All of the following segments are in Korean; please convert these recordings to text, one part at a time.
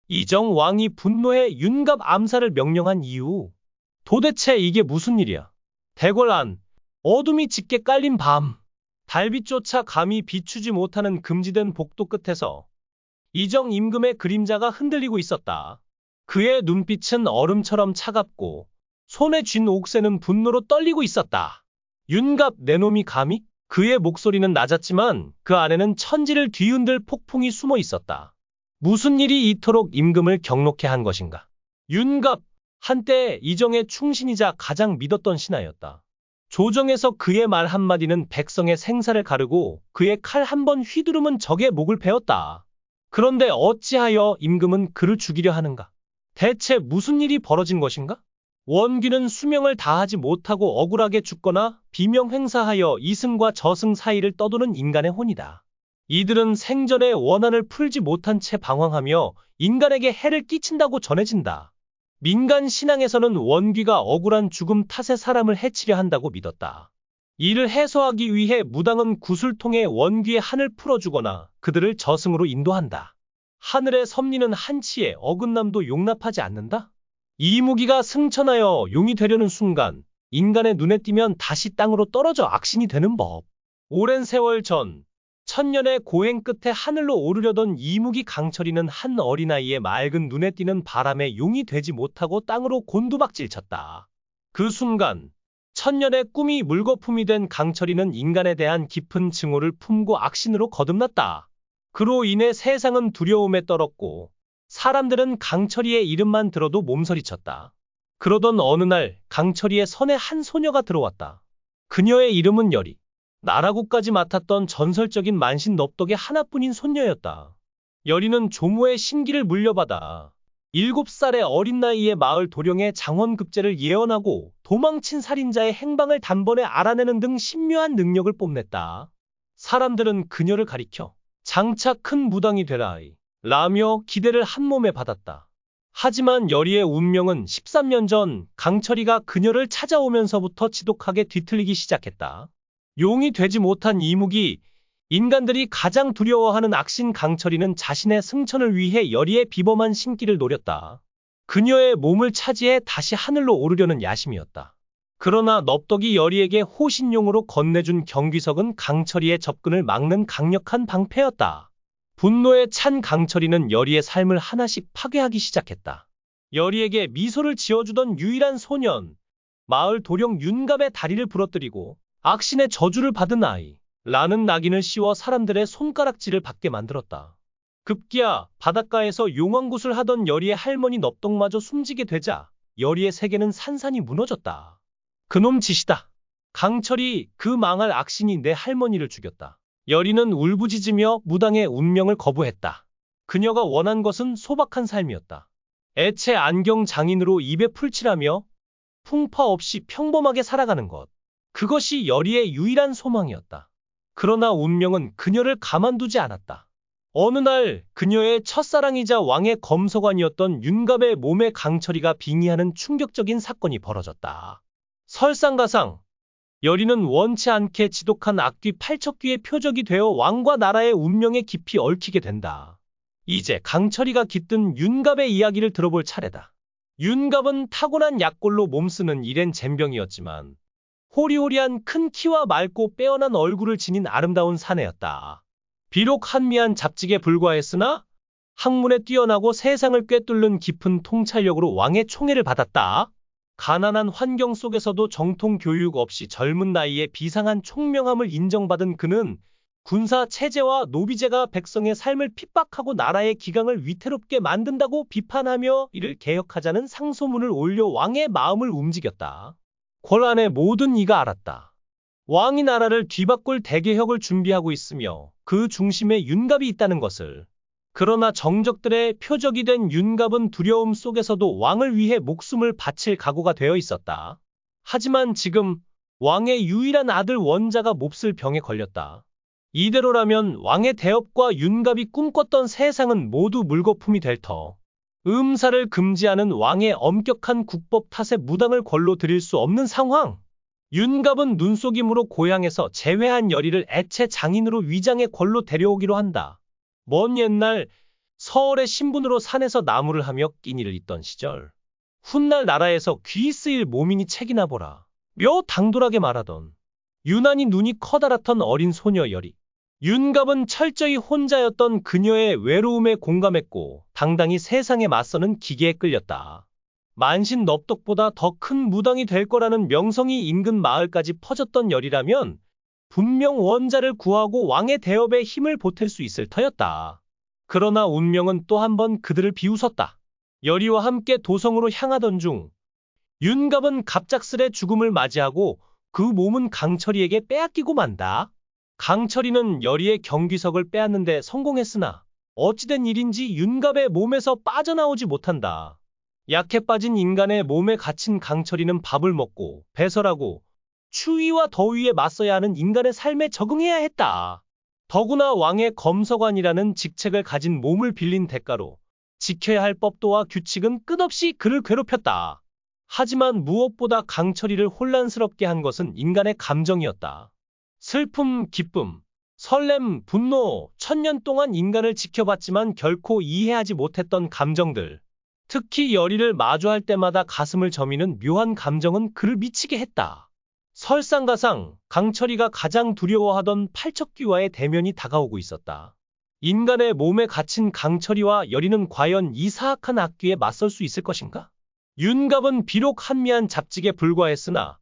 이정 왕이 분노해 윤갑 암살을 명령한 이유. 도대체 이게 무슨 일이야? 대궐 안, 어둠이 짙게 깔린 밤. 달빛조차 감히 비추지 못하는 금지된 복도 끝에서 이정 임금의 그림자가 흔들리고 있었다. 그의 눈빛은 얼음처럼 차갑고 손에 쥔 옥새는 분노로 떨리고 있었다. 윤갑 내놈이 감히? 그의 목소리는 낮았지만 그 안에는 천지를 뒤흔들 폭풍이 숨어 있었다. 무슨 일이 이토록 임금을 격노케 한 것인가? 윤갑, 한때 이정의 충신이자 가장 믿었던 신하였다. 조정에서 그의 말 한마디는 백성의 생사를 가르고 그의 칼 한 번 휘두르면 적의 목을 베었다. 그런데 어찌하여 임금은 그를 죽이려 하는가? 대체 무슨 일이 벌어진 것인가? 원귀는 수명을 다하지 못하고 억울하게 죽거나 비명 행사하여 이승과 저승 사이를 떠도는 인간의 혼이다. 이들은 생전에 원한을 풀지 못한 채 방황하며 인간에게 해를 끼친다고 전해진다. 민간 신앙에서는 원귀가 억울한 죽음 탓에 사람을 해치려 한다고 믿었다. 이를 해소하기 위해 무당은 굿을 통해 원귀의 한을 풀어주거나 그들을 저승으로 인도한다. 하늘의 섭리는 한치의 어긋남도 용납하지 않는다. 이무기가 승천하여 용이 되려는 순간 인간의 눈에 띄면 다시 땅으로 떨어져 악신이 되는 법. 오랜 세월 전 천년의 고행 끝에 하늘로 오르려던 이무기 강철이는 한 어린아이의 맑은 눈에 띄는 바람에 용이 되지 못하고 땅으로 곤두박질 쳤다. 그 순간 천년의 꿈이 물거품이 된 강철이는 인간에 대한 깊은 증오를 품고 악신으로 거듭났다. 그로 인해 세상은 두려움에 떨었고 사람들은 강철이의 이름만 들어도 몸서리쳤다. 그러던 어느 날 강철이의 선에 한 소녀가 들어왔다. 그녀의 이름은 여리. 나라국까지 맡았던 전설적인 만신 넙덕의 하나뿐인 손녀였다. 여리는 조모의 신기를 물려받아 7살의 어린 나이에 마을 도령의 장원급제를 예언하고 도망친 살인자의 행방을 단번에 알아내는 등 신묘한 능력을 뽐냈다. 사람들은 그녀를 가리켜 장차 큰 무당이 되라 라며 기대를 한몸에 받았다. 하지만 여리의 운명은 13년 전 강철이가 그녀를 찾아오면서부터 지독하게 뒤틀리기 시작했다. 용이 되지 못한 이무기, 인간들이 가장 두려워하는 악신 강철이는 자신의 승천을 위해 여리의 비범한 신기를 노렸다. 그녀의 몸을 차지해 다시 하늘로 오르려는 야심이었다. 그러나 넙덕이 여리에게 호신용으로 건네준 경귀석은 강철이의 접근을 막는 강력한 방패였다. 분노에 찬 강철이는 여리의 삶을 하나씩 파괴하기 시작했다. 여리에게 미소를 지어주던 유일한 소년, 마을 도령 윤갑의 다리를 부러뜨리고 악신의 저주를 받은 아이, 라는 낙인을 씌워 사람들의 손가락질을 받게 만들었다. 급기야 바닷가에서 용왕굿을 하던 여리의 할머니 넙덕마저 숨지게 되자 여리의 세계는 산산이 무너졌다. 그놈 짓이다. 강철이 그 망할 악신이 내 할머니를 죽였다. 여리는 울부짖으며 무당의 운명을 거부했다. 그녀가 원한 것은 소박한 삶이었다. 애체 안경 장인으로 입에 풀칠하며 풍파 없이 평범하게 살아가는 것. 그것이 여리의 유일한 소망이었다. 그러나 운명은 그녀를 가만두지 않았다. 어느 날 그녀의 첫사랑이자 왕의 검서관이었던 윤갑의 몸에 강철이가 빙의하는 충격적인 사건이 벌어졌다. 설상가상, 여리는 원치 않게 지독한 악귀 팔척귀의 표적이 되어 왕과 나라의 운명에 깊이 얽히게 된다. 이제 강철이가 깃든 윤갑의 이야기를 들어볼 차례다. 윤갑은 타고난 약골로 몸쓰는 일엔 젬병이었지만 호리호리한 큰 키와 맑고 빼어난 얼굴을 지닌 아름다운 사내였다. 비록 한미한 잡직에 불과했으나 학문에 뛰어나고 세상을 꿰뚫는 깊은 통찰력으로 왕의 총애를 받았다. 가난한 환경 속에서도 정통 교육 없이 젊은 나이에 비상한 총명함을 인정받은 그는 군사 체제와 노비제가 백성의 삶을 핍박하고 나라의 기강을 위태롭게 만든다고 비판하며 이를 개혁하자는 상소문을 올려 왕의 마음을 움직였다. 권한의 모든 이가 알았다. 왕이 나라를 뒤바꿀 대개혁을 준비하고 있으며 그 중심에 윤갑이 있다는 것을. 그러나 정적들의 표적이 된 윤갑은 두려움 속에서도 왕을 위해 목숨을 바칠 각오가 되어 있었다. 하지만 지금 왕의 유일한 아들 원자가 몹쓸 병에 걸렸다. 이대로라면 왕의 대업과 윤갑이 꿈꿨던 세상은 모두 물거품이 될 터. 음사를 금지하는 왕의 엄격한 국법 탓에 무당을 권로 드릴 수 없는 상황. 윤갑은 눈속임으로 고향에서 제외한 여리를 애체 장인으로 위장해 권로 데려오기로 한다. 먼 옛날 서얼의 신분으로 산에서 나무를 하며 끼니를 잇던 시절. 훗날 나라에서 귀 쓰일 몸이니 책이나 보라. 며 당돌하게 말하던 유난히 눈이 커다랗던 어린 소녀 열이. 윤갑은 철저히 혼자였던 그녀의 외로움에 공감했고 당당히 세상에 맞서는 기계에 끌렸다. 만신 넙덕보다 더 큰 무당이 될 거라는 명성이 인근 마을까지 퍼졌던 열이라면 분명 원자를 구하고 왕의 대업에 힘을 보탤 수 있을 터였다. 그러나 운명은 또 한 번 그들을 비웃었다. 열이와 함께 도성으로 향하던 중 윤갑은 갑작스레 죽음을 맞이하고 그 몸은 강철이에게 빼앗기고 만다. 강철이는 열이의 경귀석을 빼앗는데 성공했으나 어찌된 일인지 윤갑의 몸에서 빠져나오지 못한다. 약해 빠진 인간의 몸에 갇힌 강철이는 밥을 먹고 배설하고 추위와 더위에 맞서야 하는 인간의 삶에 적응해야 했다. 더구나 왕의 검서관이라는 직책을 가진 몸을 빌린 대가로 지켜야 할 법도와 규칙은 끝없이 그를 괴롭혔다. 하지만 무엇보다 강철이를 혼란스럽게 한 것은 인간의 감정이었다. 슬픔, 기쁨, 설렘, 분노, 천년 동안 인간을 지켜봤지만 결코 이해하지 못했던 감정들. 특히 열이를 마주할 때마다 가슴을 저미는 묘한 감정은 그를 미치게 했다. 설상가상, 강철이가 가장 두려워하던 팔척귀와의 대면이 다가오고 있었다. 인간의 몸에 갇힌 강철이와 열이는 과연 이 사악한 악귀에 맞설 수 있을 것인가? 윤갑은 비록 한미한 잡직에 불과했으나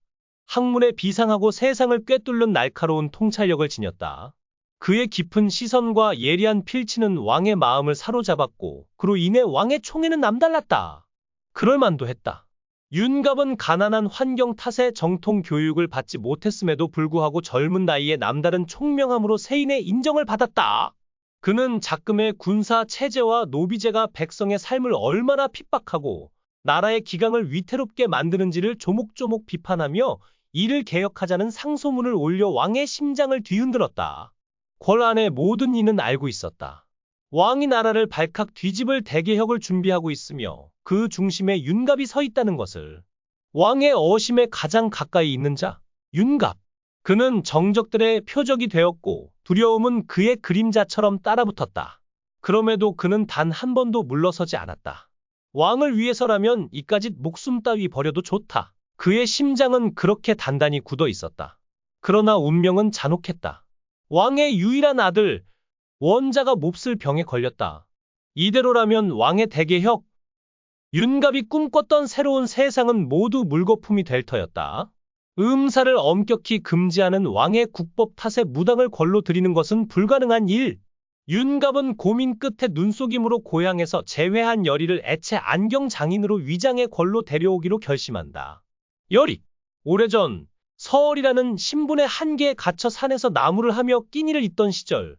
학문에 비상하고 세상을 꿰뚫는 날카로운 통찰력을 지녔다. 그의 깊은 시선과 예리한 필치는 왕의 마음을 사로잡았고 그로 인해 왕의 총애는 남달랐다. 그럴만도 했다. 윤갑은 가난한 환경 탓에 정통 교육을 받지 못했음에도 불구하고 젊은 나이에 남다른 총명함으로 세인의 인정을 받았다. 그는 작금의 군사 체제와 노비제가 백성의 삶을 얼마나 핍박하고 나라의 기강을 위태롭게 만드는지를 조목조목 비판하며 이를 개혁하자는 상소문을 올려 왕의 심장을 뒤흔들었다. 권한의 모든 이는 알고 있었다. 왕이 나라를 발칵 뒤집을 대개혁을 준비하고 있으며 그 중심에 윤갑이 서 있다는 것을. 왕의 어심에 가장 가까이 있는 자, 윤갑. 그는 정적들의 표적이 되었고 두려움은 그의 그림자처럼 따라붙었다. 그럼에도 그는 단 한 번도 물러서지 않았다. 왕을 위해서라면 이까짓 목숨 따위 버려도 좋다. 그의 심장은 그렇게 단단히 굳어 있었다. 그러나 운명은 잔혹했다. 왕의 유일한 아들, 원자가 몹쓸 병에 걸렸다. 이대로라면 왕의 대개혁, 윤갑이 꿈꿨던 새로운 세상은 모두 물거품이 될 터였다. 음사를 엄격히 금지하는 왕의 국법 탓에 무당을 걸로 들이는 것은 불가능한 일. 윤갑은 고민 끝에 눈속임으로 고향에서 제회한 열이를 애체 안경장인으로 위장의 걸로 데려오기로 결심한다. 열이, 오래전 서얼이라는 신분의 한계에 갇혀 산에서 나무를 하며 끼니를 잇던 시절,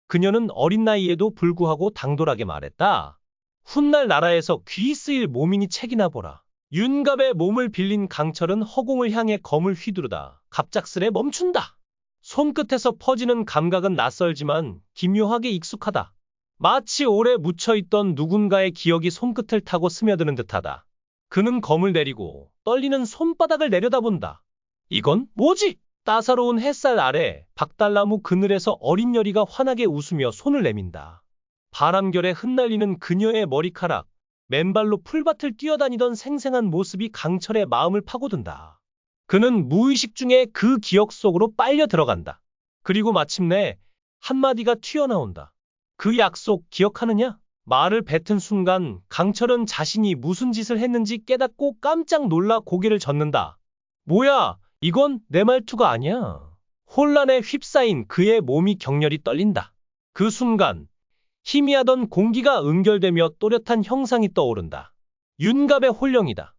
그녀는 어린 나이에도 불구하고 당돌하게 말했다. 훗날 나라에서 귀 쓰일 몸이니 책이나 보라. 윤갑의 몸을 빌린 강철은 허공을 향해 검을 휘두르다 갑작스레 멈춘다. 손끝에서 퍼지는 감각은 낯설지만 기묘하게 익숙하다. 마치 오래 묻혀있던 누군가의 기억이 손끝을 타고 스며드는 듯하다. 그는 검을 내리고 떨리는 손바닥을 내려다본다. 이건 뭐지? 따사로운 햇살 아래 박달나무 그늘에서 어린 열이가 환하게 웃으며 손을 내민다. 바람결에 흩날리는 그녀의 머리카락, 맨발로 풀밭을 뛰어다니던 생생한 모습이 강철의 마음을 파고든다. 그는 무의식 중에 그 기억 속으로 빨려 들어간다. 그리고 마침내 한마디가 튀어나온다. 그 약속 기억하느냐? 말을 뱉은 순간 강철은 자신이 무슨 짓을 했는지 깨닫고 깜짝 놀라 고개를 젓는다. 뭐야, 이건 내 말투가 아니야. 혼란에 휩싸인 그의 몸이 격렬히 떨린다. 그 순간 희미하던 공기가 응결되며 또렷한 형상이 떠오른다. 윤갑의 홀령이다.